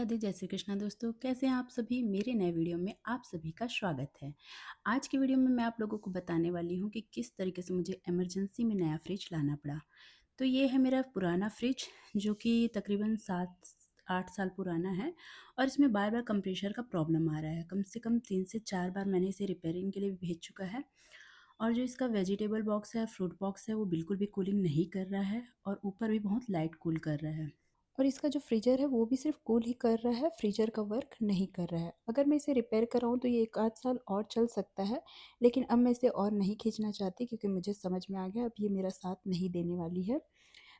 राधे जय श्री कृष्णा दोस्तों, कैसे हैं आप सभी। मेरे नए वीडियो में आप सभी का स्वागत है। आज की वीडियो में मैं आप लोगों को बताने वाली हूं कि किस तरीके से मुझे इमरजेंसी में नया फ्रिज लाना पड़ा। तो ये है मेरा पुराना फ्रिज जो कि तकरीबन 7-8 साल पुराना है और इसमें बार बार कंप्रेसर का प्रॉब्लम आ रहा है। कम से कम 3 से 4 बार मैंने इसे रिपेयरिंग के लिए भेज चुका है। और जो इसका वेजिटेबल बॉक्स है, फ्रूट बॉक्स है, वो बिल्कुल भी कूलिंग नहीं कर रहा है और ऊपर भी बहुत लाइट कूल कर रहा है। और इसका जो फ्रीजर है वो भी सिर्फ कूल ही कर रहा है, फ्रीजर का वर्क नहीं कर रहा है। अगर मैं इसे रिपेयर कराऊँ तो ये 1 आध साल और चल सकता है, लेकिन अब मैं इसे और नहीं खींचना चाहती क्योंकि मुझे समझ में आ गया अब ये मेरा साथ नहीं देने वाली है।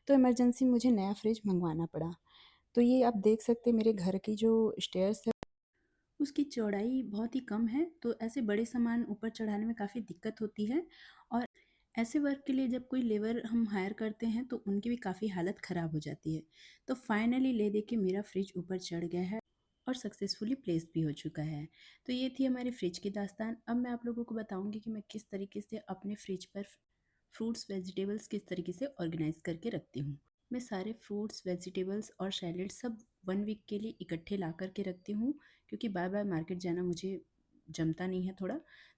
तो इमरजेंसी मुझे नया फ्रिज मंगवाना पड़ा। तो ये आप देख सकते हैं मेरे घर की जो स्टेयर्स है उसकी चौड़ाई बहुत ही कम है, तो ऐसे बड़े सामान ऊपर चढ़ाने में काफ़ी दिक्कत होती है। और ऐसे वर्क के लिए जब कोई लेबर हम हायर करते हैं तो उनकी भी काफ़ी हालत ख़राब हो जाती है। तो फाइनली ले दे के मेरा फ्रिज ऊपर चढ़ गया है और सक्सेसफुली प्लेस भी हो चुका है। तो ये थी हमारी फ्रिज की दास्तान। अब मैं आप लोगों को बताऊंगी कि मैं किस तरीके से अपने फ्रिज पर फ्रूट्स वेजिटेबल्स किस तरीके से ऑर्गेनाइज करके रखती हूँ। मैं सारे फ्रूट्स वेजिटेबल्स और सैलेड सब 1 वीक के लिए इकट्ठे ला कर के रखती हूँ, क्योंकि बार बार मार्केट जाना मुझे जमता नहीं है थोड़ा।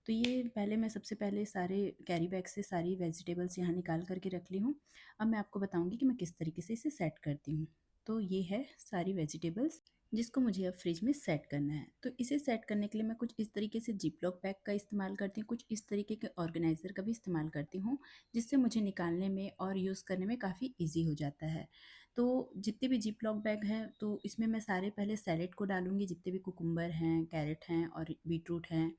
तो ये पहले मैं सबसे पहले सारे कैरी बैग से सारी वेजिटेबल्स यहाँ निकाल करके रख ली हूँ। अब मैं आपको बताऊँगी कि मैं किस तरीके से इसे सेट करती हूँ। तो ये है सारी वेजिटेबल्स जिसको मुझे अब फ्रिज में सेट करना है। तो इसे सेट करने के लिए मैं कुछ इस तरीके से जिपलॉक बैग का इस्तेमाल करती हूँ, कुछ इस तरीके के ऑर्गेनाइज़र का भी इस्तेमाल करती हूँ, जिससे मुझे निकालने में और यूज़ करने में काफ़ी ईजी हो जाता है। तो जितने भी जिपलॉक बैग हैं तो इसमें मैं सारे पहले सैलेड को डालूँगी, जितने भी कुकुम्बर हैं, कैरेट हैं और बीटरूट हैं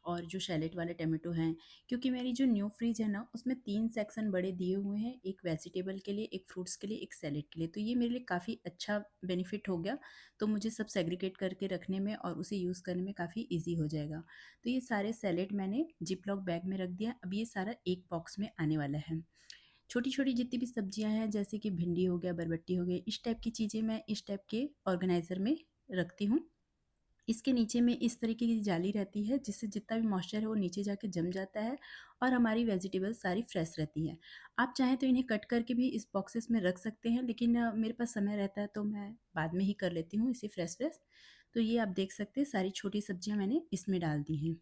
और जो शैलेड वाले टमाटो हैं। क्योंकि मेरी जो न्यू फ्रिज है ना उसमें 3 सेक्शन बड़े दिए हुए हैं, एक वेजिटेबल के लिए, एक फ्रूट्स के लिए, एक सैलेड के लिए। तो ये मेरे लिए काफ़ी अच्छा बेनिफिट हो गया। तो मुझे सब सेग्रीगेट करके रखने में और उसे यूज़ करने में काफ़ी ईजी हो जाएगा। तो ये सारे सैलेड मैंने जिपलॉक बैग में रख दिया। अब ये सारा एक बॉक्स में आने वाला है। छोटी छोटी जितनी भी सब्जियां हैं जैसे कि भिंडी हो गया, बरबट्टी हो गई, इस टाइप की चीज़ें मैं इस टाइप के ऑर्गेनाइज़र में रखती हूँ। इसके नीचे में इस तरीके की जाली रहती है जिससे जितना भी मॉइस्चर है वो नीचे जाके जम जाता है और हमारी वेजिटेबल्स सारी फ्रेश रहती है। आप चाहें तो इन्हें कट करके भी इस बॉक्सेस में रख सकते हैं, लेकिन मेरे पास समय रहता है तो मैं बाद में ही कर लेती हूँ इसे फ्रेश फ्रेश। तो ये आप देख सकते हैं सारी छोटी सब्जियां मैंने इसमें डाल दी हैं।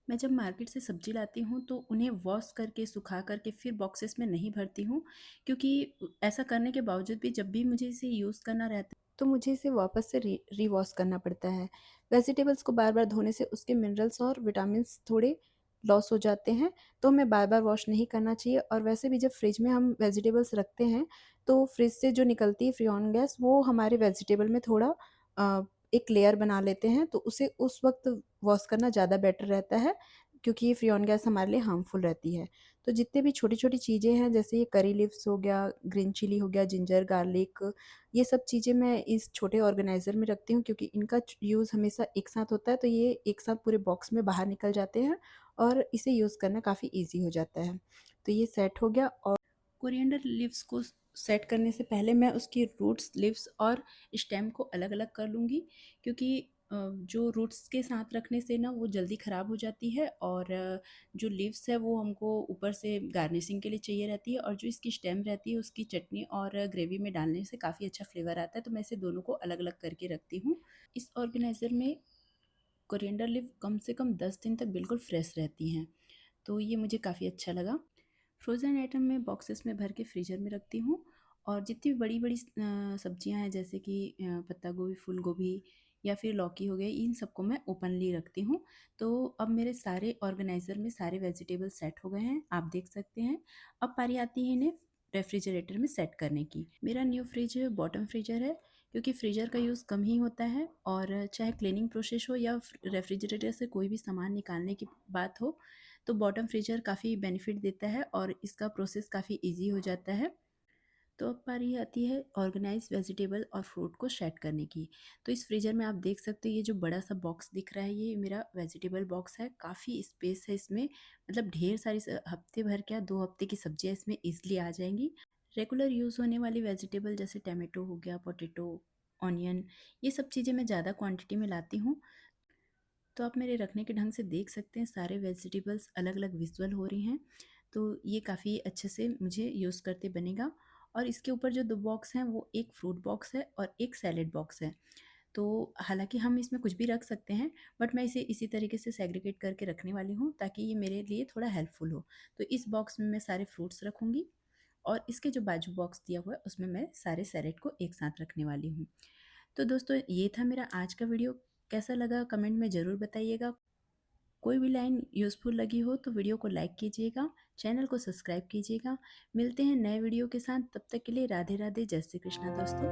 मैं जब मार्केट से सब्जी लाती हूँ तो उन्हें वॉश करके सुखा करके फिर बॉक्सेस में नहीं भरती हूँ, क्योंकि ऐसा करने के बावजूद भी जब भी मुझे इसे यूज़ करना रहता है तो मुझे इसे वापस से रीवॉश करना पड़ता है। वेजिटेबल्स को बार बार धोने से उसके मिनरल्स और विटामिन्स थोड़े लॉस हो जाते हैं, तो हमें बार बार वॉश नहीं करना चाहिए। और वैसे भी जब फ्रिज में हम वेजिटेबल्स रखते हैं तो फ्रिज से जो निकलती है फ्रियोन गैस वो हमारे वेजिटेबल में थोड़ा एक लेयर बना लेते हैं, तो उसे उस वक्त वॉश करना ज़्यादा बेटर रहता है, क्योंकि ये फ्रियोन गैस हमारे लिए हार्मफुल रहती है। तो जितने भी छोटी-छोटी चीज़ें हैं जैसे ये करी लीव्स हो गया, ग्रीन चिली हो गया, जिंजर, गार्लिक, ये सब चीज़ें मैं इस छोटे ऑर्गेनाइज़र में रखती हूँ, क्योंकि इनका यूज़ हमेशा एक साथ होता है तो ये एक साथ पूरे बॉक्स में बाहर निकल जाते हैं और इसे यूज़ करना काफ़ी ईज़ी हो जाता है। तो ये सेट हो गया। और कोरिएंडर लीव्स को सेट करने से पहले मैं उसकी रूट्स, लीव्स और स्टेम को अलग-अलग कर लूँगी, क्योंकि जो रूट्स के साथ रखने से ना वो जल्दी ख़राब हो जाती है और जो लीव्स है वो हमको ऊपर से गार्निशिंग के लिए चाहिए रहती है, और जो इसकी स्टेम रहती है उसकी चटनी और ग्रेवी में डालने से काफ़ी अच्छा फ्लेवर आता है। तो मैं इसे दोनों को अलग-अलग करके रखती हूँ। इस ऑर्गेनाइज़र में कोरिएंडर लीव कम से कम 10 दिन तक बिल्कुल फ्रेश रहती हैं, तो ये मुझे काफ़ी अच्छा लगा। फ्रोज़न आइटम मैं बॉक्सेस में भर के फ्रीज़र में रखती हूँ। और जितनी भी बड़ी-बड़ी सब्जियां हैं जैसे कि पत्ता गोभी, फूल गोभी या फिर लौकी हो गई, इन सबको मैं ओपनली रखती हूँ। तो अब मेरे सारे ऑर्गेनाइज़र में सारे वेजिटेबल सेट हो गए हैं, आप देख सकते हैं। अब बारी आती है इन्हें रेफ्रिजरेटर में सेट करने की। मेरा न्यू फ्रिज बॉटम फ्रीजर है, क्योंकि फ्रीजर का यूज़ कम ही होता है और चाहे क्लीनिंग प्रोसेस हो या रेफ्रिजरेटर से कोई भी सामान निकालने की बात हो, तो बॉटम फ्रीजर काफ़ी बेनिफिट देता है और इसका प्रोसेस काफ़ी इजी हो जाता है। तो अब बारी आती है ऑर्गेनाइज वेजिटेबल और फ्रूट को सेट करने की। तो इस फ्रीजर में आप देख सकते हो ये जो बड़ा सा बॉक्स दिख रहा है ये मेरा वेजिटेबल बॉक्स है। काफ़ी स्पेस है इसमें, मतलब ढेर सारी हफ्ते भर क्या 2 हफ्ते की सब्जियां इसमें ईजिली आ जाएंगी। रेगुलर यूज़ होने वाली वेजिटेबल जैसे टमाटो हो गया, पोटैटो, ऑनियन, ये सब चीज़ें मैं ज़्यादा क्वांटिटी में लाती हूँ। तो आप मेरे रखने के ढंग से देख सकते हैं सारे वेजिटेबल्स अलग अलग विजुअल हो रही हैं। तो ये काफ़ी अच्छे से मुझे यूज़ करते बनेगा। और इसके ऊपर जो 2 बॉक्स हैं वो एक फ्रूट बॉक्स है और एक सैलेड बॉक्स है। तो हालाँकि हम इसमें कुछ भी रख सकते हैं, बट मैं इसे इसी तरीके से सेग्रीगेट करके रखने वाली हूँ ताकि ये मेरे लिए थोड़ा हेल्पफुल हो। तो इस बॉक्स में मैं सारे फ्रूट्स रखूँगी और इसके जो बाजू बॉक्स दिया हुआ है उसमें मैं सारे सैलेड को एक साथ रखने वाली हूँ। तो दोस्तों ये था मेरा आज का वीडियो, कैसा लगा कमेंट में ज़रूर बताइएगा। कोई भी लाइन यूज़फुल लगी हो तो वीडियो को लाइक कीजिएगा, चैनल को सब्सक्राइब कीजिएगा। मिलते हैं नए वीडियो के साथ, तब तक के लिए राधे राधे, जय श्री कृष्णा दोस्तों।